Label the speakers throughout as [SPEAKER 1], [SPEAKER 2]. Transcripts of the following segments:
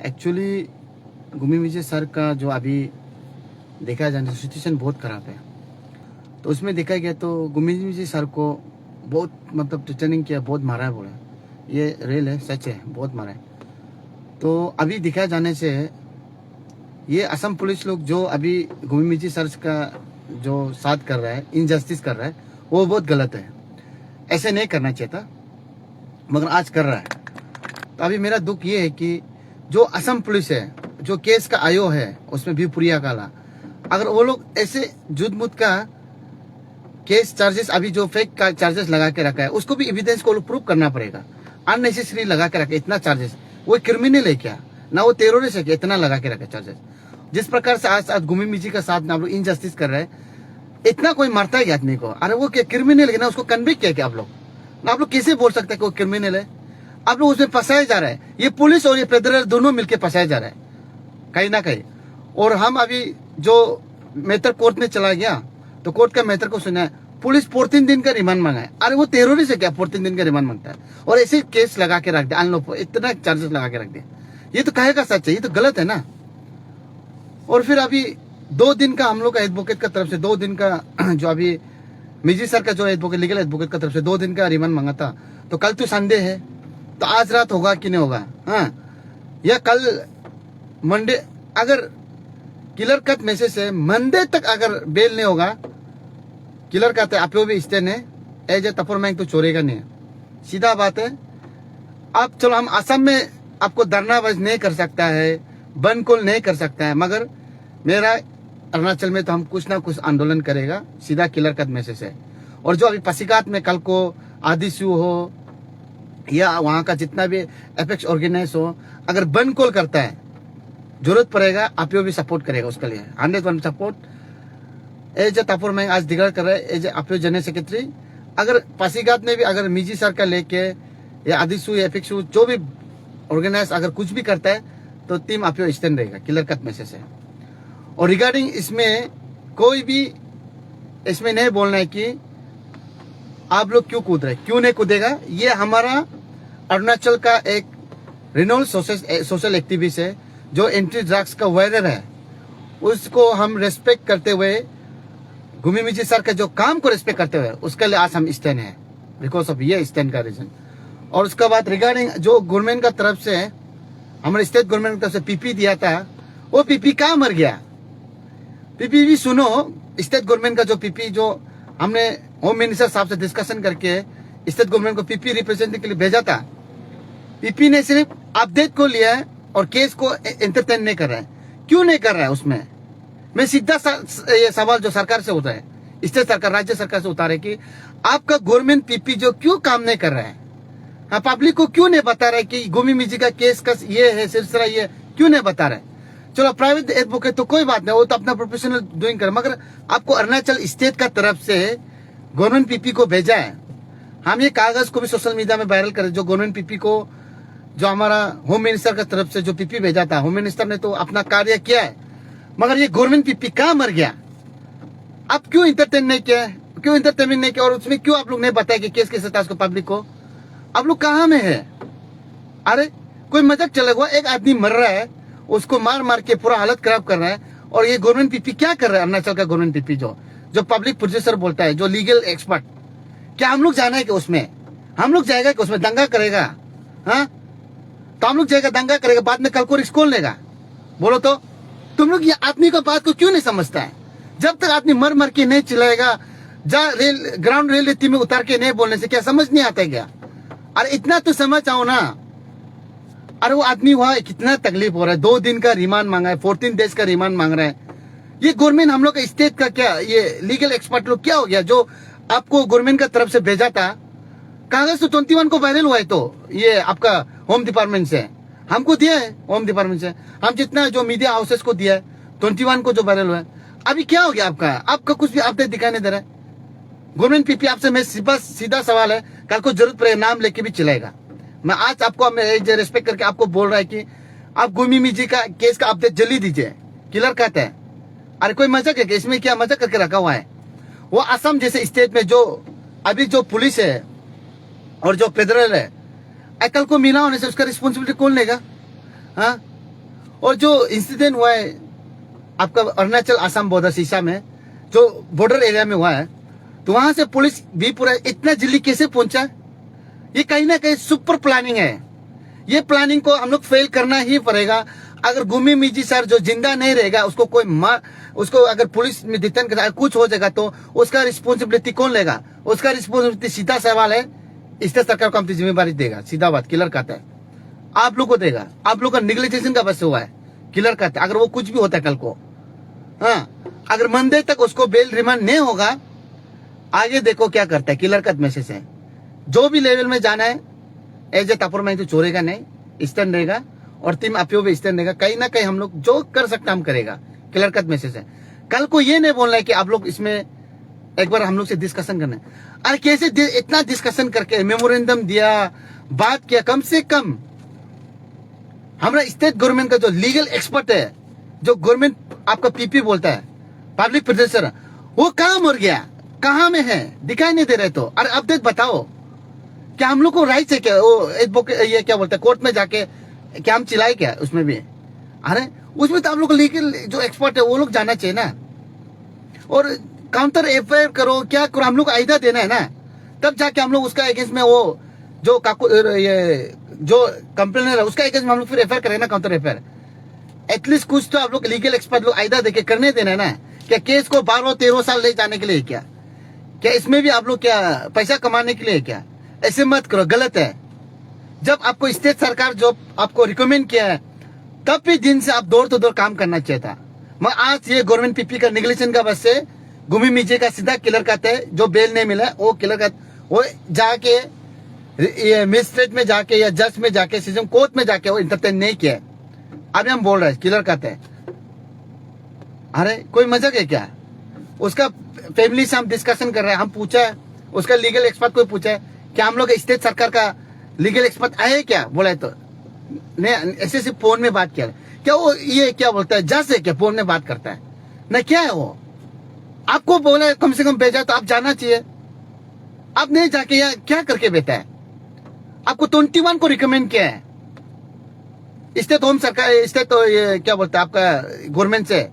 [SPEAKER 1] Actually गुमी विजय sir का जो अभी देखा जाए सिचुएशन बहुत ख़राब है। तो उसमें देखा गया तो गुमी विजय सर को बहुत मतलब ट्रेनिंग किया, बहुत मारा है बोला। ये रियल है, सच है, बहुत मारा है। तो अभी दिखा जाने से ये असम पुलिस लोग जो अभी गुमी विजय सर का जो साथ कर रहा है, इनजस्टिस कर रहा है, वो बहुत गलत है। ऐसे नहीं करना चाहिए था, मगर आज कर रहा है। तो अभी मेरा दुख ये है कि जो असम पुलिस है, जो केस का आयोग है, उसमें भी पुरिया काला, अगर वो लोग ऐसे जुद-मुद का केस चार्जेस अभी जो फेक का चार्जेस लगा के रखा है, उसको भी एविडेंस को प्रूव करना पड़ेगा। अननेसेसरी लगा के रखे इतना चार्जेस, वो क्रिमिनल है क्या, ना वो टेररिस्ट है क्या, इतना लगा के रखे चार्जेस। जिस प्रकार से आज गुमी मिजी का साथ में आप लोग इनजस्टिस कर रहे हैं, इतना कोई मारता है आदमी को, अरे वो क्या क्रिमिनल है ना, उसको कन्विक्ट किया क्या आप लोग ना? आप लोग कैसे बोल सकते हैं कि वो क्रिमिनल है? आप लोग उसमें फंसाए जा रहे हैं। ये पुलिस और ये फेडरल दोनों मिलकर फंसाए जा रहे हैं कहीं ना कहीं। और हम अभी जो मैटर कोर्ट में चला गया, तो कोर्ट का मैटर को सुना है, पुलिस 14 दिन का रिमांड मांगा है। अरे वो टेररिस्ट है क्या, 14 दिन का रिमांड मांगता है? और ऐसे केस लगा के रख दिया, अनलॉफुल इतना चार्जेस लगा के रख दिया। ये तो कहेगा सच है, ये तो गलत है ना। और फिर अभी 2 दिन का हम लोग का एडवोकेट का तरफ से 2 दिन का जो अभी मिजी सर का जो एडवोकेट, लीगल एडवोकेट का तरफ से 2 दिन का रिमांड मांगा था। तो कल तो संडे है, तो आज रात होगा कि नहीं होगा, हाँ, या कल मंडे, अगर किलर कट मैसेज से मंडे तक अगर बेल नहीं होगा, किलर कहते हैं आप भी स्टैंड है, एज ए तपोर मैंग तो छोड़ेगा नहीं, सीधा बात है। आप चलो, हम असम में आपको धरनाबाज नहीं कर सकता है, बंद कॉल नहीं कर सकता है, मगर मेरा अरुणाचल में तो हम कुछ ना कुछ आंदोलन करेगा, सीधा किलर कट मैसेज है। और जो अभी पासीघाट में कल को आदिशु हो या वहां का जितना भी एपेक्स ऑर्गेनाइज हो, अगर बंद कॉल करता है, जरूरत पड़ेगा आप भी सपोर्ट करेगा उसके लिए, 100% सपोर्ट। एज ए तापुर में आज डिक्लेयर कर रहे हैं एज ए आपयो जनरल सेक्रेटरी। अगर पासीघाट में भी अगर मिजी सर का लेके या आदिशु या एपेक्स जो भी ऑर्गेनाइज अगर कुछ भी करता है, तो टीम आपयो स्टैंड रहेगा, किलर कट मैसेज है। और रिगार्डिंग इसमें कोई भी इसमें नहीं बोलना है कि आप लोग क्यों कूद रहे, क्यों नहीं कूदेगा। ये हमारा अरुणाचल का एक रिनोल्ड सोशल एक्टिविस्ट है, जो एंटी ड्रग्स का वॉरियर है, उसको हम रेस्पेक्ट करते हुए, गुमी मिजी सर का जो काम को रेस्पेक्ट करते हुए, उसके लिए आज हम स्टैंड है, बिकॉज ऑफ ये स्टैंड का रीजन। और उसके बाद रिगार्डिंग जो गवर्नमेंट का तरफ से, हमारे स्टेट गवर्नमेंट की तरफ से पीपी दिया था, वो पीपी कहाँ मर गया? पीपी भी सुनो, स्टेट गवर्नमेंट का जो पीपी जो हमने होम मिनिस्टर साहब से डिस्कशन करके स्टेट गवर्नमेंट को पीपी रिप्रेजेंटेटिव के लिए भेजा था, पीपी ने सिर्फ अपडेट को लिया है और केस को एंटरटेन नहीं कर रहा है। क्यों नहीं कर रहा है? उसमें मैं सीधा ये सवाल जो सरकार से होता है, स्टेट सरकार, राज्य सरकार से उतारे कि आपका गवर्नमेंट पीपी जो क्यों काम नहीं कर रहा है, हाँ, पब्लिक को क्यों नहीं बता रहा है कि गुमी मिजी का केस का ये है सिलसिला, ये क्यों नहीं बता रहा है? चलो प्राइवेट एडवोकेट तो कोई बात नहीं, वो तो अपना प्रोफेशनल डूइंग कर, मगर आपको अरुणाचल स्टेट का तरफ से गवर्नमेंट पीपी को भेजा है। हम ये कागज को भी सोशल मीडिया में वायरल करें, जो गवर्नमेंट पीपी को, जो हमारा होम मिनिस्टर का तरफ से जो पीपी भेजा था, होम मिनिस्टर ने तो अपना कार्य किया है, मगर ये गवर्नमेंट पीपी कहाँ मर गया? आप क्यों इंटरटेन नहीं किया, क्यों इंटरटेनमेंट नहीं किया? और उसमें क्यों आप लोग नहीं बताया कि केस कैसे था उसको पब्लिक को? आप लोग कहाँ में है? अरे कोई मजाक चलेगा, एक आदमी मर रहा है, उसको मार मार के पूरा हालत खराब कर रहा है, और ये गवर्नमेंट पीपी क्या कर रहा है? अरुणाचल का गवर्नमेंट पीपी जो पब्लिक प्रोड्यूसर बोलता है, जो लीगल एक्सपर्ट, क्या हम लोग जाना है कि उसमें हम लोग जाएगा कि उसमें दंगा करेगा? हाँ, तो हम लोग जाएगा, दंगा करेगा, बाद में कल को रिस्क कौन लेगा? बोलो तो। तुम लोग ये आदमी का बात को क्यों नहीं समझता है? जब तक आदमी मर मर के नहीं चिल्लाएगा, ग्राउंड रियलिटी में उतार के नहीं बोलने से क्या समझ नहीं आता है क्या? अरे इतना तो समझ आओ ना। अरे वो आदमी वहां कितना तकलीफ हो रहा है, 2 दिन का रिमांड मांगा है, 14 डेज का रिमांड मांग रहा है। ये गवर्नमेंट हम लोग का स्टेट का क्या, ये लीगल एक्सपर्ट लोग क्या हो गया जो आपको गवर्नमेंट का तरफ से भेजा था? कागज तो 21 को वायरल हुआ है, तो ये आपका होम डिपार्टमेंट से हमको दिया है, होम डिपार्टमेंट से हम जितना जो मीडिया हाउसेस को दिया है, 21 को जो वायरल हुआ है। अभी क्या हो गया आपका कुछ भी अपडेट दिखाई नहीं दे रहा है। गवर्नमेंट पीपी आपसे मैं सीधा सवाल है, कल को जरूरत पड़े नाम लेके भी चलेगा। मैं आज आपको रेस्पेक्ट करके आपको बोल रहा है कि आप गुमी मिजी का केस का अपडेट जल्दी दीजिए, किलर कहते हैं। अरे कोई मजाक है कि इसमें क्या मजाक करके रखा हुआ है? वो असम जैसे स्टेट में जो अभी जो पुलिस है और जो फेडरल है, कल को मिला होने से उसका रिस्पॉन्सिबिलिटी कौन लेगा? हाँ, और जो इंसिडेंट हुआ है आपका अरुणाचल आसाम बॉर्डर सीसा में, जो बॉर्डर एरिया में हुआ है, तो वहां से पुलिस भी पूरा इतना जल्दी कैसे पहुंचा? ये कहीं ना कहीं सुपर प्लानिंग है। ये प्लानिंग को हम लोग फेल करना ही पड़ेगा। अगर गुमी मिजी सर जो जिंदा नहीं रहेगा, उसको कोई उसको अगर पुलिस में डिटेन कर कुछ हो जाएगा तो उसका रिस्पॉन्सिबिलिटी कौन लेगा? उसका रिस्पॉन्सिबिलिटी सीधा सवाल है, स्टेट सरकार को हम जिम्मेवारी देगा। सीधा बात, किलर कहता है आप लोग को देगा। आप लोग का निग्लिजेंस का बस हुआ है, किलर कहता है। अगर वो कुछ भी होता है कल को, हाँ, अगर मंडे तक उसको बेल रिमांड नहीं होगा, आगे देखो क्या करता है। किलर का मैसेज है, जो भी लेवल में जाना है एज ए तापुर में तो छोड़ेगा नहीं, स्टैंड रहेगा, और टीम अपियो भी स्टैंड रहेगा। कहीं ना कहीं हम लोग जो कर सकता हम करेगा। क्लियर कट मैसेज है। कल को ये नहीं बोलना है कि आप लोग इसमें एक बार हम लोग से डिस्कशन करना है। अरे कैसे इतना डिस्कशन करके मेमोरेंडम दिया, बात किया, कम से कम हमारा स्टेट गवर्नमेंट का जो लीगल एक्सपर्ट है, जो गवर्नमेंट आपका पीपी बोलता है, पब्लिक प्रोटेक्टर, वो कहाँ मर गया, कहाँ में है, दिखाई नहीं दे रहे। तो अरे अपडेट बताओ, क्या हम लोग को राइट है क्या? वो ये क्या बोलते हैं, कोर्ट में जाके क्या हम चिल्लाए क्या उसमें भी? अरे उसमें तो आप लोग लीगल जो एक्सपर्ट है वो लोग जाना चाहिए ना। और काउंटर एफआईआर करो, क्या करो, हम लोग आइडिया देना है ना, तब जाके हम लोग उसका अगेंस्ट में वो जो ये जो कंप्लेनर है उसका अगेंस्ट में हम लोग फिर एफआईआर करें ना, काउंटर एफआईआर। एटलीस्ट कुछ तो आप लोग लीगल एक्सपर्ट लोग आइडिया देके करने देना है ना। क्या केस को 12-13 साल ले जाने के लिए क्या इसमें भी आप लोग क्या पैसा कमाने के लिए क्या? ऐसे मत करो, गलत है। जब आपको स्टेट सरकार जो आपको रिकमेंड किया है, तब भी दिन से आप दौड़ तो दौड़ काम करना चाहिए था। मैं आज ये गवर्नमेंट पीपी का निगलेशन का बस से गुमी मिजे का सीधा किलर कहते हैं, जो बेल नहीं मिला वो किलर का, वो जाके ये मजिस्ट्रेट में जाके या जज में जाके सीजन कोर्ट में जाके वो इंटरटेन नहीं किया। अभी हम बोल रहे हैं किलर कहते हैं। अरे कोई मजाक है क्या? उसका फैमिली से हम डिस्कशन कर रहे हैं, हम पूछा है उसका लीगल एक्सपर्ट को पूछा है क्या हम लोग स्टेट सरकार का लीगल एक्सपर्ट आए क्या? बोला है तो नहीं, ऐसे सिर्फ फोन में बात किया। क्या वो ये क्या बोलता है, जज है क्या फोन में बात करता है ना? क्या है वो? आपको बोला कम से कम भेजा तो आप जाना चाहिए। आप नहीं जाके यहाँ क्या करके बैठा है? आपको 21 को रिकमेंड किया है स्टेट होम सरकार, स्टेट तो ये क्या बोलता है आपका गवर्नमेंट से,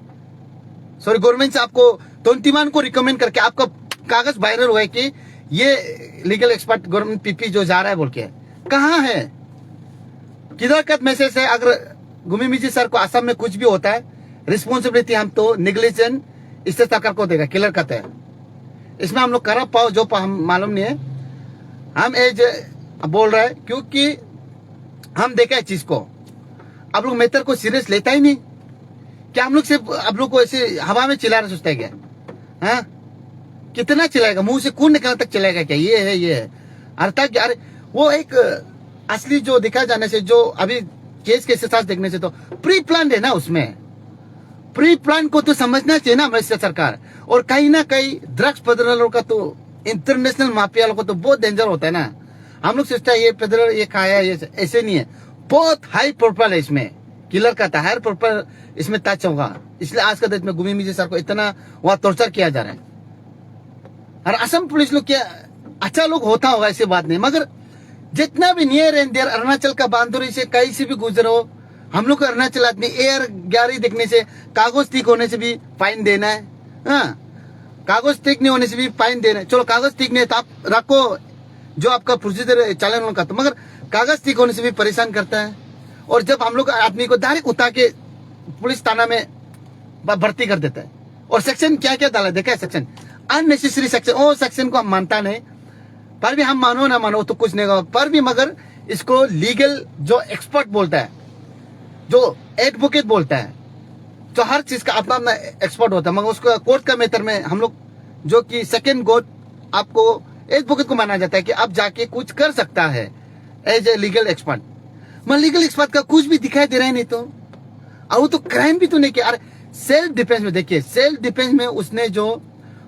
[SPEAKER 1] सॉरी गवर्नमेंट से आपको 21 को रिकमेंड करके आपका कागज वायरल हुआ है कि ये लीगल एक्सपर्ट गवर्नमेंट पीपी जो जा रहा है बोल के। कहाँ है? किधर का मैसेज है? अगर गुमी मिजी सर को असम में कुछ भी होता है, रिस्पॉन्सिबिलिटी हम तो निगलिजेंट स्टेट सरकार को देगा, किलर कहते हैं। इसमें हम लोग कर पाओ जो हम मालूम नहीं है। हम एज बोल रहे हैं क्योंकि हम देखा है चीज को। आप लोग मैटर को सीरियस लेता ही नहीं क्या? हम लोग सिर्फ आप लोग को ऐसे हवा में चिल्ला रहे सोचता है क्या? हाँ, कितना चिल्लाएगा? मुंह से खून निकालने तक चिल्लाएगा क्या? ये है ये है। अर्थात अरे वो एक असली जो दिखा जाने से, जो अभी केस के साथ देखने से तो प्री प्लान है ना। उसमें प्री प्लान को तो समझना चाहिए ना हमारी सरकार। और कहीं ना कहीं ड्रग्स पेडलरों का तो इंटरनेशनल माफिया लोगों का तो बहुत डेंजर होता है ना। हम लोग सोचते हैं ये पेडलर ये खाया, ये ऐसे नहीं है। बहुत हाई प्रोफाइल है इसमें, किलर का था हाई प्रोफाइल इसमें टच होगा। इसलिए आज का डेट में गुमी मिजी सर को इतना वहां टॉर्चर किया जा रहा है। और असम पुलिस लोग क्या अच्छा लोग होता होगा, ऐसी बात नहीं, मगर जितना भी नियर एंड देयर अरुणाचल का बांदुरी से कहीं से भी गुजरो, हम लोग को अरुणाचल आदमी एयर गाड़ी देखने से, कागज ठीक होने से भी फाइन देना है। हाँ, कागज ठीक नहीं होने से भी फाइन देना है। चलो कागज ठीक नहीं है तो आप रखो जो आपका प्रोसीजर चालन का, तो मगर कागज ठीक होने से भी परेशान करता है। और जब हम लोग आदमी को डायरेक्ट उठा के पुलिस थाना में भर्ती कर देता है। और सेक्शन क्या क्या डाला देखा है? Section unnecessary section. वो सेक्शन को हम मानता नहीं, पर भी हम मानो ना मानो तो कुछ नहीं होगा। पर भी मगर इसको लीगल जो एक्सपर्ट बोलता है, जो एडवोकेट बोलता है, जो हर चीज का अपना अपना एक्सपर्ट होता है, मगर उसको कोर्ट का मेथड में हम लोग जो कि सेकेंड कोर्ट आपको एडवोकेट को माना जाता है कि आप जाके कुछ कर सकता है एज ए लीगल एक्सपर्ट। मगर लीगल एक्सपर्ट का कुछ भी दिखाई दे रहा है नहीं तो। और वो तो क्राइम भी तो नहीं किया। अरे सेल्फ डिफेंस में देखिए, सेल्फ डिफेंस में उसने जो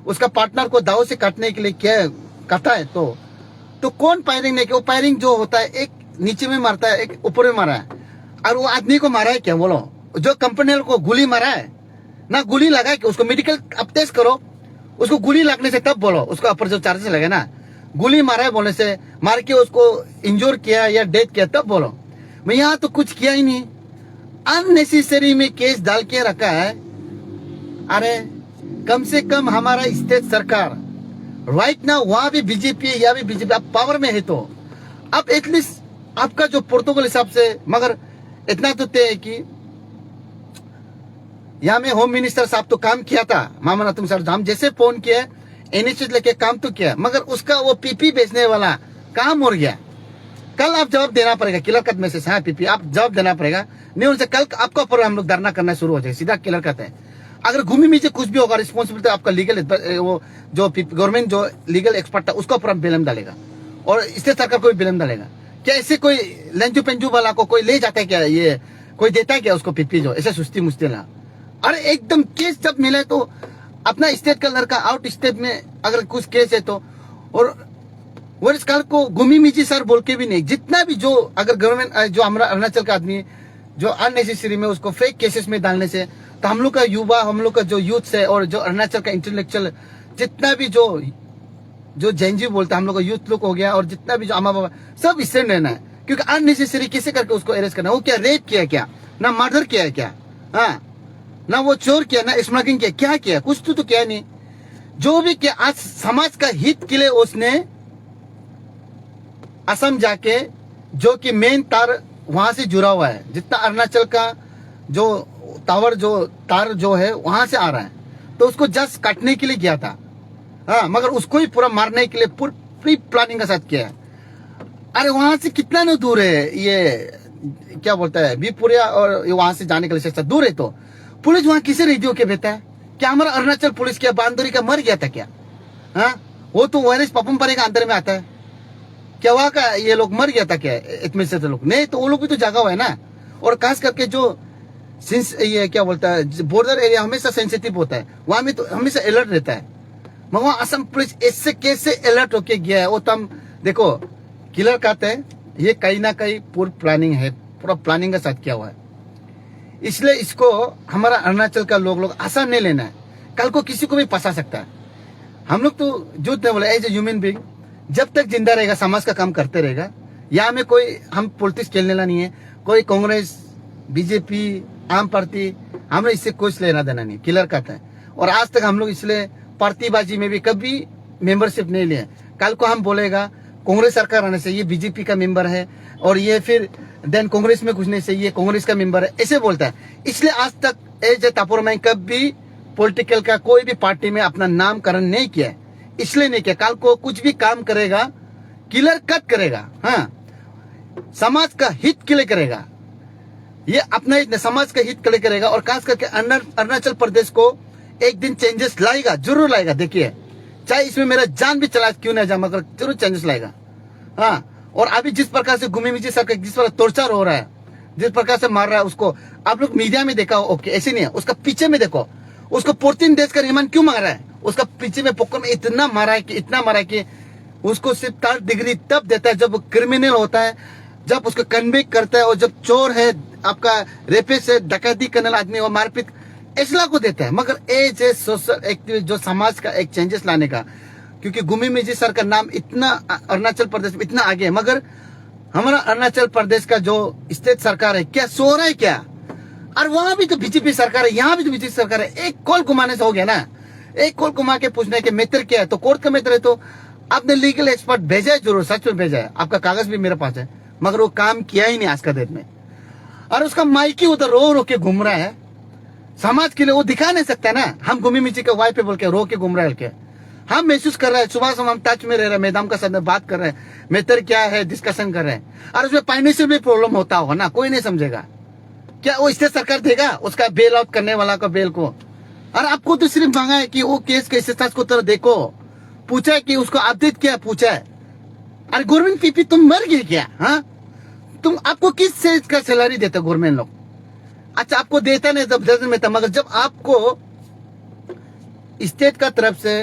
[SPEAKER 1] उसका पार्टनर को दाव से काटने के लिए क्या करता है, तो कौन फायरिंग नहीं किया? वो फायरिंग जो होता है एक नीचे में मारता है, एक ऊपर में मारा है। और वो आदमी को मारा है क्या? बोलो, जो कंपनी को गोली मारा है ना, गोली लगा के उसको मेडिकल अब टेस्ट करो, उसको गोली लगने से तब बोलो, उसको ऊपर जो चार्जेस लगे ना, गोली मारा है बोलने से, मार के उसको इंजोर किया या डेथ किया तब बोलो। मैं यहाँ तो कुछ किया ही नहीं। अननेसेसरी में केस डाल के रखा है। अरे कम से कम हमारा स्टेट सरकार राइट ना वहां भी बीजेपी है, या भी बीजेपी आप पावर में है, तो अब एटलीस्ट आपका जो प्रोटोकॉल हिसाब से, मगर इतना तो तय है कि यहाँ में होम मिनिस्टर साहब तो काम किया था, मामला तुम सर हम जैसे फोन किया एनएचएस लेके काम तो किया, मगर उसका वो पीपी बेचने वाला काम हो गया। कल आप जवाब देना पड़ेगा, क्लियर कट में से हाँ पीपी आप जवाब देना पड़ेगा, नहीं उनसे कल आपका ऊपर हम लोग धरना करना शुरू हो जाए, सीधा क्लियर कट है। अगर घूमी मीचे कुछ भी होगा रिस्पॉन्सिबिलिटी आपका लीगल, वो जो गवर्नमेंट जो लीगल एक्सपर्ट था उसका ऊपर हम बिलम डालेगा, और स्टेट सरकार को भी बिलम डालेगा। क्या ऐसे कोई लंजू पेंजू वाला को कोई ले जाता है क्या, ये कोई देता है क्या उसको पीपी जो ऐसे सुस्ती मुस्ती ना। अरे एकदम केस जब मिले तो अपना स्टेट का लड़का आउट स्टेट में अगर कुछ केस है तो, और इस काल को घूमी मीची सर बोल के भी नहीं, जितना भी जो अगर गवर्नमेंट जो हमारा अरुणाचल का आदमी जो अननेसेसरी में उसको फेक केसेस में डालने से, तो हम लोग का युवा, हम लोग का जो यूथ है और जो अरुणाचल का इंटेलेक्चुअल जितना भी जो जेनजी बोलता है हम लोग का यूथ लोग हो गया, और जितना भी जो अम्मा बाबा सब इससे रहना है, क्योंकि अननेसेसरी कैसे करके उसको अरेस्ट करना। वो क्या रेप किया क्या, ना मर्डर किया है क्या, हाँ ना वो चोर किया, ना स्मगलिंग किया, क्या किया, कुछ तो क्या नहीं। जो भी किया आज समाज का हित के लिए उसने असम जाके, जो कि मेन तार वहां से जुड़ा हुआ है, जितना अरुणाचल का जो तार जो है वहां से आ रहा है, तो उसको जस्ट काटने के लिए गया था, हाँ मगर उसको ही पूरा मारने के लिए पूरी प्लानिंग के साथ किया है। अरे वहां से कितना न दूर है ये क्या बोलता है बीपुरिया, और वहां से जाने के लिए दूर है, तो पुलिस वहां किसे रेडियो के बेटा है क्या, हमारा अरुणाचल पुलिस क्या बांदुरी का मर गया था क्या, हाँ वो तो वायरस पपम परे का अंदर में आता है क्या, वहां का ये लोग मर गया था क्या इतने से लोग नहीं, तो वो लोग भी तो जगा हुआ है ना। और खास करके जो ये क्या बोलता है बॉर्डर एरिया हमेशा सेंसिटिव होता है, वहां में तो हमेशा अलर्ट रहता है, मगर वहां असम पुलिस इससे कैसे अलर्ट होके गया है वो तो हम देखो क्लियर कहते हैं, ये कहीं ना कहीं पूरी प्लानिंग है, पूरा प्लानिंग के साथ किया हुआ है। इसलिए इसको हमारा अरुणाचल का लोग आसान नहीं लेना है, कल को किसी को भी फंसा सकता है। हम लोग तो झूठ नहीं बोले, एज ए ह्यूमन बीइंग जब तक जिंदा रहेगा समाज का काम करते रहेगा। यहाँ में कोई हम पॉलिटिक्स खेलने वाला नहीं है, कोई कांग्रेस बीजेपी आम पार्टी हम लोग इससे कुछ लेना देना नहीं, क्लियर कहता है। और आज तक हम लोग इसलिए पार्टीबाजी में भी कभी मेंबरशिप नहीं लिए। कल को हम बोलेगा कांग्रेस सरकार आने से ये बीजेपी का मेंबर है, और ये फिर देन कांग्रेस में घुसने से ये कांग्रेस का मेंबर है, ऐसे बोलता है। इसलिए आज तक एज ए तापुर में कभी पॉलिटिकल का कोई भी पार्टी में अपना नामकरण नहीं किया, इसलिए नहीं किया। कल को कुछ भी काम करेगा क्लियर कट करेगा, हाँ समाज का हित के लिए करेगा, ये अपना समाज का हित के लिए करेगा। और खास करके अरुणाचल प्रदेश को एक दिन चेंजेस लाएगा, जरूर लाएगा। देखिए चाहे इसमें मेरा जान भी चला क्यों ना जाए, मगर जरूर चेंजेस लाएगा, हाँ। और अभी जिस प्रकार से घूमी मिजी सरकार जिस प्रकार टॉर्चर हो रहा है, जिस प्रकार से मार रहा है उसको, आप लोग मीडिया में देखा ओके, ऐसे नहीं है, उसका पीछे में देखो उसको 14 डेज का रिमांड क्यों मार रहा है, उसका पीछे में पोकर में इतना मारा है कि उसको सिर्फ 3rd डिग्री तब देता है जब क्रिमिनल होता है, जब उसको कन्विक्ट करता है, और जब चोर है आपका रेपिस्ट है डकैती करने वाला आदमी और मारपीट इसला को देता है। मगर एज ए सोशल एक्टिविस्ट जो समाज का एक चेंजेस लाने का, क्योंकि घूमी मिजी सर का नाम इतना अरुणाचल प्रदेश में इतना आगे है, मगर हमारा अरुणाचल प्रदेश का जो स्टेट सरकार है क्या सो रहा है क्या, और वहां भी तो बीजेपी सरकार है, यहाँ भी तो बीजेपी सरकार है। एक कॉल घुमाने से हो गया ना, एक कॉल घुमा के पूछने के मित्र क्या है, तो कोर्ट का मित्र है, तो आपने लीगल एक्सपर्ट भेजा है, जरूर सच में भेजा है, आपका कागज भी मेरे पास है, मगर वो काम किया ही नहीं आज का डेट में। और उसका माइकी उधर रो रो के घूम रहा है समाज के लिए, वो दिखा नहीं सकता ना। हम घूमी मिची के वाई पे बोल के रो के घूम रहे हैं, हम महसूस कर रहे हैं, सुबह से हम टच में रह रहे हैं, मैदान का साथ में बात कर रहे हैं, मेटर क्या है डिस्कशन कर रहे हैं। और उसमें फाइनेंशियल भी प्रॉब्लम होता होगा ना, कोई नहीं समझेगा क्या, वो स्टेट सरकार देगा उसका बेल आउट करने वाला का बेल को। और आपको तो सिर्फ मांगा है कि वो केस के स्टेटस को तरह देखो, पूछा है कि उसको अपडेट क्या पूछा है। अरे गवर्नमेंट पीपी तुम मर गए क्या, हाँ तुम आपको किस से का सैलरी देता गवर्नमेंट लोग, अच्छा आपको देता नहीं जब दर्जन में था, मगर जब आपको स्टेट का तरफ से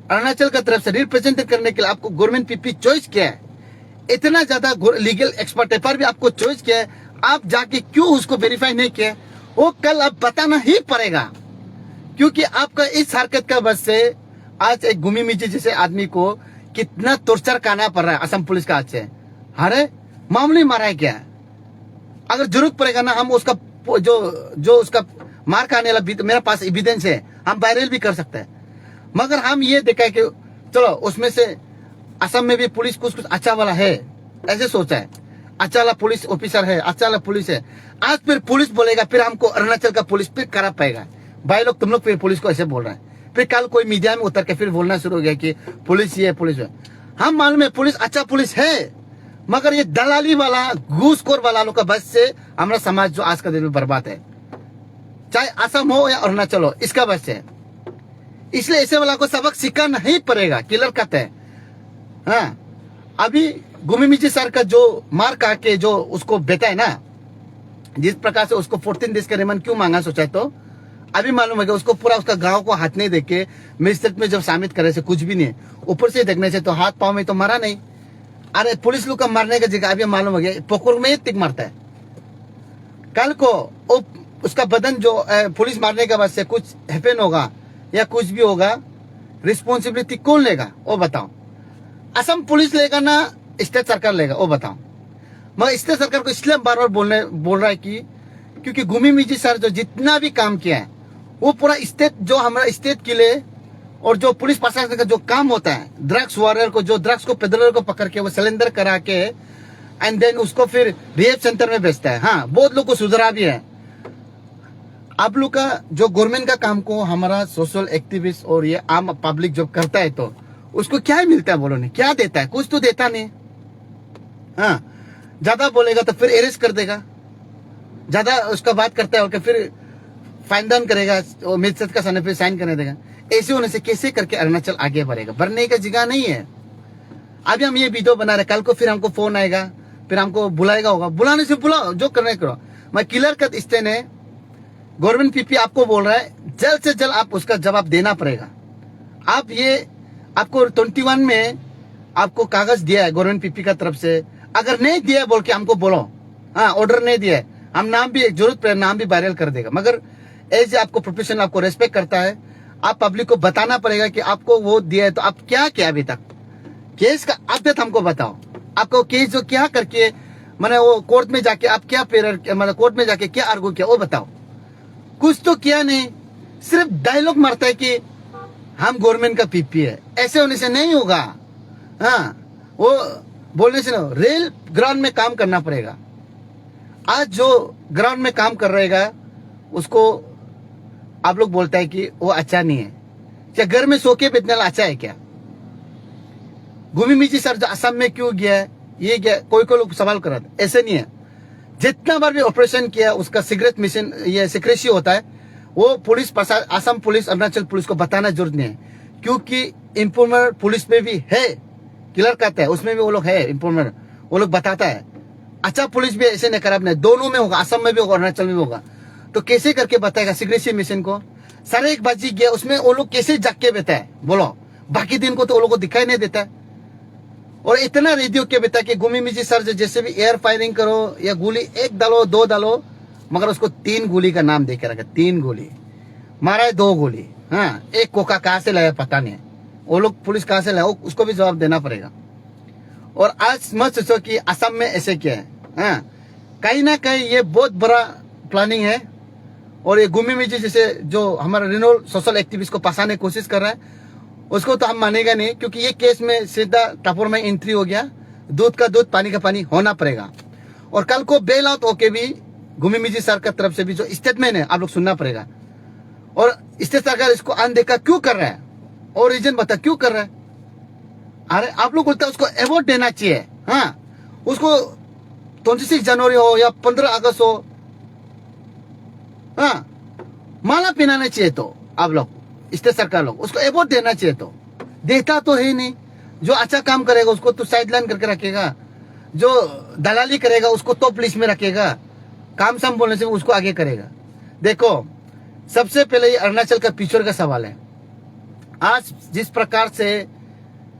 [SPEAKER 1] अरुणाचल का तरफ से रिप्रेजेंट करने के लिए आपको गवर्नमेंट पीपी चॉइस किया है, इतना ज्यादा लीगल एक्सपर्ट है पर भी आपको चॉइस किया है, आप जाके क्यों उसको वेरीफाई नहीं किया, वो कल अब बताना ही पड़ेगा। क्योंकि आपका इस हरकत का वजह से आज एक घूमी मिजी जैसे आदमी को कितना टॉर्चर करना पड़ रहा है असम पुलिस का आज से। अरे मामूली मारा है क्या, अगर जरूरत पड़ेगा ना हम उसका जो जो उसका मार खाने वाला मेरे पास एविडेंस है, हम वायरल भी कर सकते हैं। मगर हम ये देखा है कि चलो उसमें से असम में भी पुलिस कुछ कुछ अच्छा वाला है, ऐसे सोचा है, अच्छा वाला पुलिस ऑफिसर है, अच्छा वाला पुलिस है। आज फिर पुलिस बोलेगा, फिर हमको अरुणाचल का पुलिस फिर खराब पाएगा। भाई लोग तुम लोग फिर पुलिस को ऐसे बोल रहे हैं, फिर कल कोई मीडिया में उतर के फिर बोलना शुरू हो गया कि पुलिस ये पुलिस है। हम मालूम है पुलिस अच्छा पुलिस है, मगर ये दलाली वाला घूसखोर वाला लोग का बस से हमारा समाज जो आज का दिन में बर्बाद है, चाहे असम हो या अरुणाचल हो, इसका बस है। इसलिए ऐसे वाला को सबक सीखना नहीं पड़ेगा, क्लियर कट है। हाँ, अभी गुमी मिजी सर का जो मार खा के जो उसको बेटा है ना, जिस प्रकार से उसको 14 डेज का रिमांड क्यों मांगा सोचा, तो अभी मालूम है कि उसको पूरा उसका गांव को हाथ नहीं देके मजिस्ट्रेट में जब शामिल करे से कुछ भी नहीं, ऊपर से देखने से तो हाथ पांव में तो मरा नहीं। अरे पुलिस लोग का मारने का जगह अभी मालूम हो गया पोखर में टिक मारता है। कल को उसका बदन जो पुलिस मारने के बाद से कुछ हैपन होगा या कुछ भी होगा, रिस्पॉन्सिबिलिटी कौन लेगा वो बताओ? असम पुलिस लेगा ना स्टेट सरकार लेगा, वो बताओ? मगर स्टेट सरकार को इसलिए बार बार बोल रहा है कि क्योंकि गुमी मिजी सर जो जितना भी काम किया है वो पूरा स्टेट, जो हमारा स्टेट के लिए और जो पुलिस प्रशासन का जो काम होता है, ड्रग्स वॉरियर को, जो ड्रग्स को पेडलर को पकड़ के वो सिलेंडर करा के एंड देन उसको फिर रिहेब सेंटर में भेजता है। हाँ, बहुत लोग को सुधरा भी है। आप लोग का जो गवर्नमेंट का काम को हमारा सोशल एक्टिविस्ट और ये आम पब्लिक जब करता है तो उसको क्या मिलता है बोलो? नहीं, क्या देता है? कुछ तो देता नहीं। हाँ, ज्यादा बोलेगा तो फिर अरेस्ट कर देगा, ज्यादा उसका बात करता है और फिर फाइन डाउन करेगा, मजिस्ट्रेट का सामने पे साइन करने देगा। ऐसे होने से कैसे करके अरुणाचल आगे बढ़ेगा? बढ़ने का जगह नहीं है। अभी हम ये वीडियो बना रहे, कल को फिर हमको फोन आएगा, फिर हमको बुलाएगा होगा, बुलाने से बुलाओ, जो करना करो। मैं क्लियर कट स्टैंड है, गवर्नमेंट पीपी आपको बोल रहा है जल्द से जल्द आप उसका जवाब देना पड़ेगा। आप ये आपको 21 में आपको कागज दिया है गवर्नमेंट पीपी का तरफ से, अगर नहीं दिया बोल के हमको बोलो। हाँ, ऑर्डर नहीं दिया है, हम नाम भी जरूरत पड़े नाम भी वायरल कर देगा। मगर एज आपको प्रोफेशनल आपको रेस्पेक्ट करता है, आप पब्लिक को बताना पड़ेगा कि आपको वो दिया है तो आप क्या किया अभी तक, केस का अपडेट हमको बताओ। आपको केस जो क्या करके मैंने वो कोर्ट में जाके आप क्या मतलब कोर्ट में जाके क्या आर्गू किया वो बताओ। कुछ तो किया नहीं, सिर्फ डायलॉग मारता है कि हम गवर्नमेंट का पीपी है। ऐसे होने से नहीं होगा। हाँ, वो बोलने से नहीं, रेल ग्राउंड में काम करना पड़ेगा। आज जो ग्राउंड में काम कर रहेगा उसको आप लोग बोलता है कि वो अच्छा नहीं है। क्या घर में सो के बेचने वाला अच्छा है क्या? गुमी मिजी सर जो असम में क्यों गया है, ये गया, कोई कोई लोग सवाल कर रहा था। ऐसे नहीं है, जितना बार भी ऑपरेशन किया उसका सीक्रेट मिशन ये सीक्रेसी होता है, वो police Assam police Arunachal police को बताना जरूरत नहीं है, क्योंकि इंफॉर्मर पुलिस में भी है, क्लियर करता है, उसमें भी वो लोग है इंफॉर्मर, वो लोग बताता है। अच्छा पुलिस भी ऐसे नहीं खराब नहीं, दोनों में होगा, असम में भी होगा अरुणाचल में भी होगा। तो कैसे करके बताएगा सीक्रेसी मिशन को? सारे एक बाजी गया उसमें, वो लोग कैसे जाग के बेता है बोलो? बाकी दिन को तो वो लोग को दिखाई नहीं देता। और इतना रेडियो के बेटा कि गुमी मिजी सर जैसे भी एयर फायरिंग करो या गोली एक डालो दो डालो, मगर उसको 3 गोली का नाम देके रखा, 3 गोली मारा है, 2 गोली। हाँ, एक कोका कहाँ से लाया पता नहीं, वो लोग पुलिस कहाँ से लाया उसको भी जवाब देना पड़ेगा। और आज मत सोचो कि असम में ऐसे क्या है। हाँ, कहीं ना कहीं ये बहुत बड़ा प्लानिंग है। और ये गुमी मिजी जैसे जो हमारा रिनोल सोशल एक्टिविस्ट को फंसाने की कोशिश कर रहा है, उसको तो हम मानेगा नहीं, क्योंकि ये केस में सीधा टापुर में एंट्री हो गया। दूध का दूध पानी का पानी होना पड़ेगा। और कल को बेल आउट होके भी गुमी मिजी सर का तरफ से भी जो स्टेटमेंट है आप लोग सुनना पड़ेगा। और स्टेट सरकार इसको अनदेखा क्यों कर रहा है और रीजन बता क्यों कर रहा है? अरे आप लोग बोलते हैं उसको अवार्ड देना चाहिए। हाँ, उसको 26 जनवरी हो या 15 अगस्त हो, हाँ, माला पहनाना चाहिए। तो आप लोग स्टेट सरकार लोग उसको अवार्ड देना चाहिए, तो देता तो है नहीं। जो अच्छा काम करेगा उसको तो साइडलाइन करके रखेगा, जो दलाली करेगा उसको टॉप लिस्ट में रखेगा, काम सम बोलने से उसको आगे करेगा। देखो, सबसे पहले ये अरुणाचल का फ्यूचर का सवाल है। आज जिस प्रकार से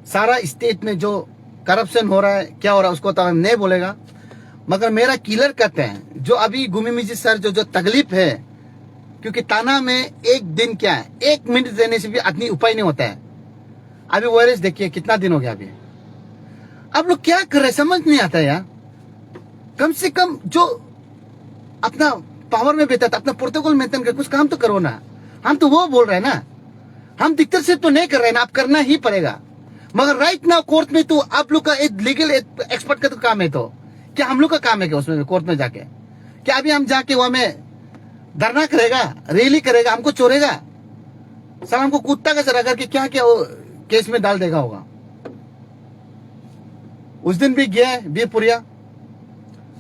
[SPEAKER 1] सारा स्टेट में जो करप्शन हो रहा है, क्या हो रहा है, उसको तो हम नहीं बोलेगा, मगर मेरा क्लियर कहते हैं जो अभी गुमी मिजी सर जो तकलीफ है, क्योंकि ताना में एक दिन क्या है, 1 मिनट देने से भी आदमी उपाय नहीं होता है। अभी वायरस देखिए कितना दिन हो गया। अभी आप लोग क्या कर रहे हैं समझ नहीं आता यार। कम से कम जो अपना पावर में बैठा था, अपना प्रोटोकॉल मेंटेन कर कुछ काम तो करो ना। हम तो वो बोल रहे हैं ना, हम डिक्टेटरशिप तो नहीं कर रहे हैं ना, आप करना ही पड़ेगा। मगर राइट नाउ कोर्ट में तो आप लोग का एक लीगल एक्सपर्ट का तो काम है, तो क्या हम लोग का काम है क्या उसमें कोर्ट में जाके? क्या अभी हम जाके वहां में धरना करेगा, रैली करेगा, हमको चोरेगा, सर हमको कुत्ता का जरा करके क्या क्या केस में डाल देगा होगा। उस दिन भी गया है बीरपुरिया,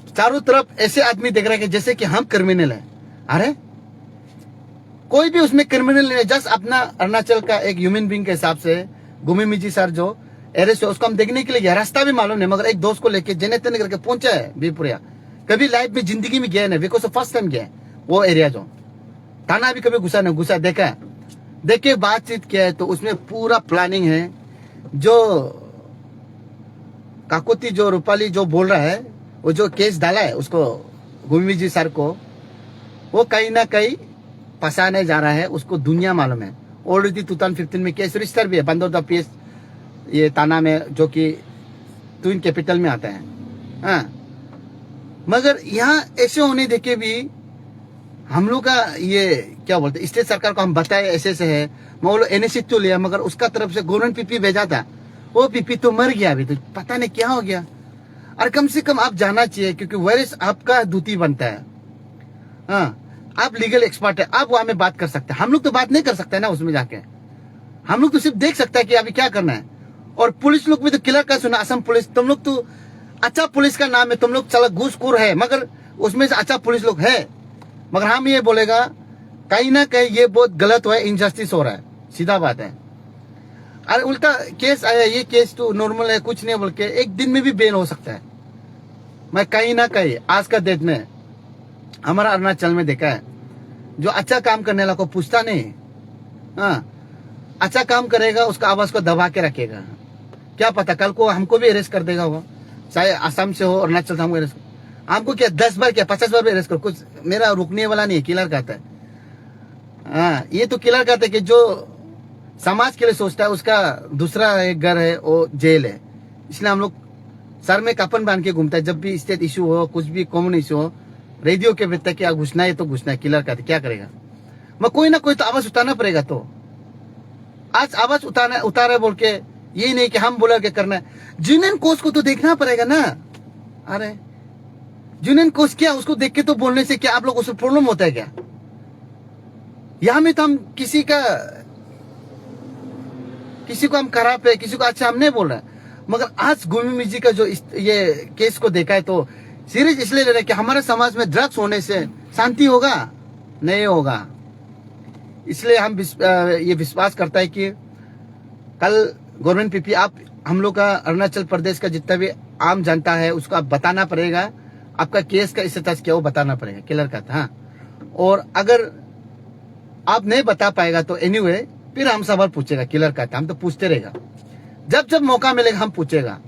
[SPEAKER 1] चारों तरफ ऐसे आदमी देख रहा है कि जैसे कि हम क्रिमिनल है। अरे कोई भी उसमें क्रिमिनल नहीं है, जस्ट अपना अरुणाचल का एक ह्यूमन बींग के हिसाब से गुमी मिजी सर जो अरेस्ट है उसको हम देखने के लिए गया। रास्ता भी मालूम नहीं, मगर एक दोस्त को लेके जने तने करके पहुंचा है बीरपुरिया। कभी लाइफ में जिंदगी में गया नहीं, बिकॉज फर्स्ट टाइम गया वो एरिया जो थाना भी कभी घुसा नहीं, घुसा देखा है, देख के बातचीत किया है। तो उसमें पूरा प्लानिंग है। जो काकोती जो रूपाली जो बोल रहा है, वो जो केस डाला है उसको गुमी जी सर को, वो कहीं ना कहीं फंसाने जा रहा है, उसको दुनिया मालूम है। ऑलरेडी 2015 में केस रजिस्टर भी है बंदरदा पीएस ये थाना में, जो कि ट्विन कैपिटल में आता है। हाँ, मगर यहाँ ऐसे होने देखे भी हम लोग का ये क्या बोलते स्टेट सरकार को हम बताए ऐसे ऐसे है, वो लोग एनएससी तो लिया, मगर उसका तरफ से गवर्नमेंट पीपी भेजा था, वो पीपी तो मर गया अभी, तो पता नहीं क्या हो गया। और कम से कम आप जाना चाहिए, क्योंकि वायरस आपका दूती बनता है। हाँ, आप लीगल एक्सपर्ट है, आप वहां में बात कर सकते हैं, हम लोग तो बात नहीं कर सकते ना उसमें जाके। हम लोग तो सिर्फ देख सकते हैं कि अभी क्या करना है। और पुलिस लोग भी तो किलर का सुना, असम पुलिस, तुम लोग तो अच्छा पुलिस का नाम है, तुम लोग चला घूसखोर है, मगर उसमें से अच्छा पुलिस लोग है। मगर हम ये बोलेगा कहीं ना कहीं ये बहुत गलत हुआ है, इनजस्टिस हो रहा है, सीधा बात है। अरे उल्टा केस आया, ये केस तो नॉर्मल है, कुछ नहीं बोल के एक दिन में भी बेन हो सकता है। मैं कहीं ना कहीं आज का डेट में हमारा अरुणाचल में देखा है, जो अच्छा काम करने वाला को पूछता नहीं। हाँ, अच्छा काम करेगा उसका आवाज को दबा के रखेगा, क्या पता कल को हमको भी अरेस्ट कर देगा वो, चाहे असम से हो अरुणाचल से हमको अरेस्ट। हमको क्या 10 बार क्या 50 बार भी अरेस्ट करो, कुछ मेरा रुकने वाला नहीं है। किलर कहता है, हाँ ये तो किलर कहता है कि जो समाज के लिए सोचता है उसका दूसरा एक घर है वो जेल है। इसलिए हम लोग सर में कपन बांध के घूमता है, जब भी स्टेट इशू हो, कुछ भी कॉमन इशू हो, रेडियो के बेहतर क्या घुसना है तो घुसना है। किलर कहते क्या करेगा, मैं कोई ना कोई तो आवाज उठाना पड़ेगा। तो आज आवाज उतारा बोल के ये नहीं कि हम बोला के करना है। जूनियन कोच को तो देखना पड़ेगा ना। अरे जूनियन कोच क्या, उसको देख के तो बोलने से क्या आप लोग उसमें प्रॉब्लम होता है क्या? यहां में तो हम किसी को हम खराब है, किसी को अच्छा हम नहीं बोल रहे, मगर आज गुमी मिजी का जो ये केस को देखा है तो सीरियस इसलिए ले रहे कि हमारे समाज में ड्रग्स होने से शांति होगा, नहीं होगा। इसलिए हम ये विश्वास करता है कि कल गवर्नमेंट पीपी आप हम लोग का अरुणाचल प्रदेश का जितना भी आम जनता है उसको आप बताना पड़ेगा, आपका केस का स्टेटस क्या वो बताना पड़ेगा। किलर का था, और अगर आप नहीं बता पाएगा तो एनीवे फिर हम सवाल पूछेगा। किलर का था, हम तो पूछते रहेगा, जब जब मौका मिलेगा हम पूछेगा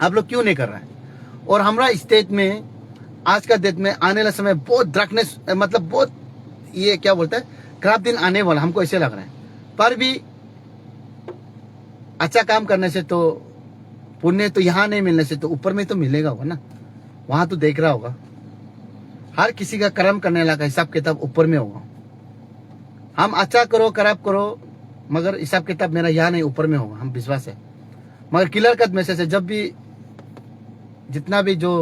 [SPEAKER 1] आप लोग क्यों नहीं कर रहे हैं। और हमारा स्टेट में आज का डेट में आने वाला समय बहुत डार्कनेस, मतलब बहुत ये क्या बोलता है खराब दिन आने वाला, हमको ऐसे लग रहा है। पर भी अच्छा काम करने से तो पुण्य तो यहाँ नहीं मिलने से तो ऊपर में तो मिलेगा होगा ना, वहां तो देख रहा होगा। हर किसी का कर्म करने वाला का हिसाब किताब ऊपर में होगा। हम अच्छा करो खराब करो, मगर हिसाब किताब मेरा यहाँ नहीं ऊपर में होगा, हम विश्वास है। मगर किलर का मैसेज है, जब भी जितना भी जो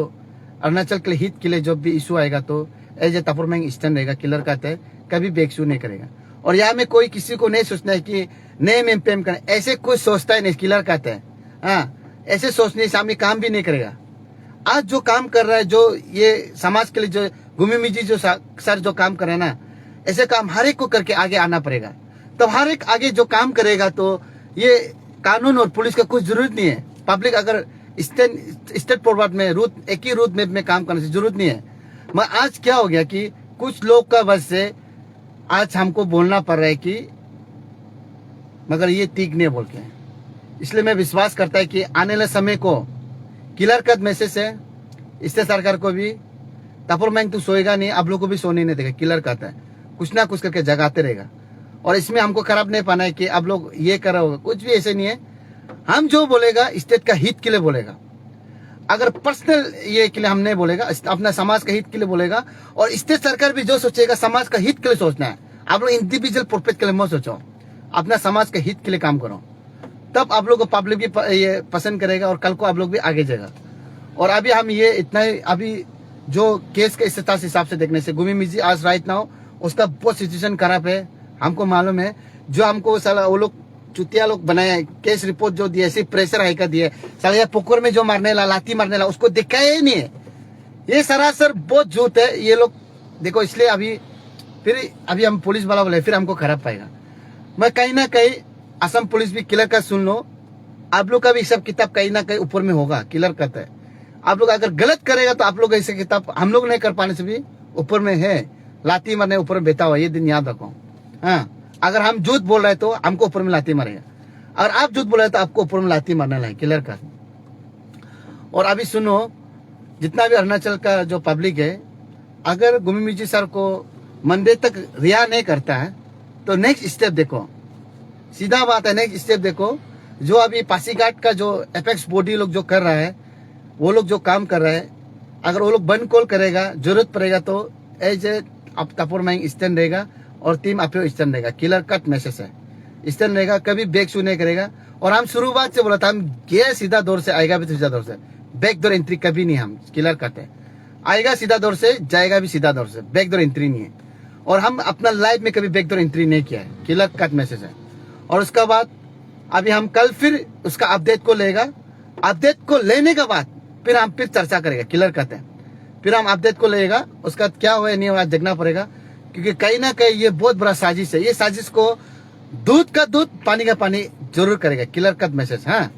[SPEAKER 1] अरुणाचल के लिए हित के लिए जब भी इशू आएगा तो एज ए तपोरमेंग स्टैंड रहेगा। किलर का है कभी भी इशू नहीं करेगा। और यहाँ में कोई किसी को नहीं सोचना है कि नए में प्रेम करना, ऐसे कोई सोचता है नहीं। किलर कहते हैं हाँ, ऐसे सोचने से आदमी काम भी नहीं करेगा। आज जो काम कर रहा है, जो ये समाज के लिए जो गुमी मिजी जो सर जो काम कर रहे हैं ना, ऐसे काम हर एक को करके आगे आना पड़ेगा। तब हर एक आगे जो काम करेगा तो ये कानून और पुलिस का कुछ जरूरत नहीं है। पब्लिक अगर स्टेट फॉरवर्ड में रूट एक ही रूट में काम करने की जरूरत नहीं है। मगर आज क्या हो गया कि कुछ लोग का वजह से आज हमको बोलना पड़ रहा है कि मगर ये ठीक नहीं बोल के। इसलिए मैं विश्वास करता है कि आने वाले समय को किलर कद मैसेज है, इससे सरकार को भी तपोरमेंग तो सोएगा नहीं, आप लोग को भी सोने नहीं देगा। किलर कहता है कुछ ना कुछ करके जगाते रहेगा। और इसमें हमको खराब नहीं पाना है कि आप लोग ये कर रहे हो, कुछ भी ऐसे नहीं है। हम जो बोलेगा स्टेट का हित के लिए बोलेगा। अगर पर्सनल ये के लिए हम नहीं बोलेगा, अपना समाज का हित के लिए बोलेगा। और स्टेट सरकार भी जो सोचेगा समाज का हित के लिए सोचना है। आप लोग इंडिविजुअल प्रॉफिट के लिए मत सोचो, अपना समाज के हित के लिए काम करो, तब आप लोग को पब्लिक भी ये पसंद करेगा और कल को आप लोग भी आगे जाएगा। और अभी हम ये इतना ही, अभी जो केस के स्टेटस हिसाब से देखने से गुमी मिर्जी आज राइट नाउ उसका बहुत सिचुएशन खराब है, हमको मालूम है। जो हमको साला वो लोग चुतिया लोग बनाया है, केस रिपोर्ट जो दिया ऐसे प्रेशर हाई कर दिया साला, ये पुकुर में जो मारने ला, लाती मारने ला, उसको देखा ही नहीं है। ये सरासर बहुत झूठ है ये लोग। देखो इसलिए अभी हम पुलिस वाला बोले फिर हमको खराब पाएगा। मैं कहीं ना कहीं असम पुलिस भी क्लियर कट सुन लो, आप लोग का भी सब किताब कहीं ना कहीं ऊपर में होगा, क्लियर कट है। आप लोग अगर गलत करेगा तो आप लोग ऐसे किताब हम लोग नहीं कर पाने से भी ऊपर में है, लाती मारने ऊपर में बेटा हुआ, ये दिन याद रखो। हाँ, अगर हम झूठ बोल रहे तो हमको ऊपर में लाती मारेगा, अगर आप झूठ बोल रहे तो आपको ऊपर में लाती मारने लगे, क्लियर कट। और अभी सुनो, जितना भी अरुणाचल का जो पब्लिक है, अगर गुमी मिर्जी सर को मंडे तक रिहा नहीं करता है तो नेक्स्ट स्टेप देखो, सीधा बात है, नेक्स्ट स्टेप देखो। जो अभी पासीघाट का जो एपेक्स बॉडी लोग जो कर रहा है, वो लोग जो काम कर रहा है, अगर वो लोग बंद कॉल करेगा, जरूरत पड़ेगा तो एज ए तपोर माइंग स्टैंड रहेगा और टीम अपियो स्टैंड रहेगा, क्लियर कट मैसेज है, स्टैंड रहेगा, कभी बैक शू नहीं करेगा। और हम शुरुआत से बोला था, हम गए सीधा दौर से, आएगा भी तो सीधा दौर से, बैक डोर एंट्री कभी नहीं, हम क्लियर कट है, आएगा सीधा दौर से, जाएगा भी सीधा दौर से, बैक डोर एंट्री नहीं है। और हम अपना लाइफ में कभी बैक डोर एंट्री नहीं किया है, क्लियर कट मैसेज है। और उसका बाद अभी हम कल फिर उसका अपडेट को लेगा, अपडेट को लेने के बाद फिर हम फिर चर्चा करेंगे, क्लियर कट है। फिर हम अपडेट को लेगा, उसका क्या हुआ नहीं हुआ देखना पड़ेगा, क्योंकि कहीं ना कहीं ये बहुत बड़ा साजिश है। ये साजिश को दूध का दूध पानी का पानी जरूर करेगा, क्लियर कट मैसेज। हाँ।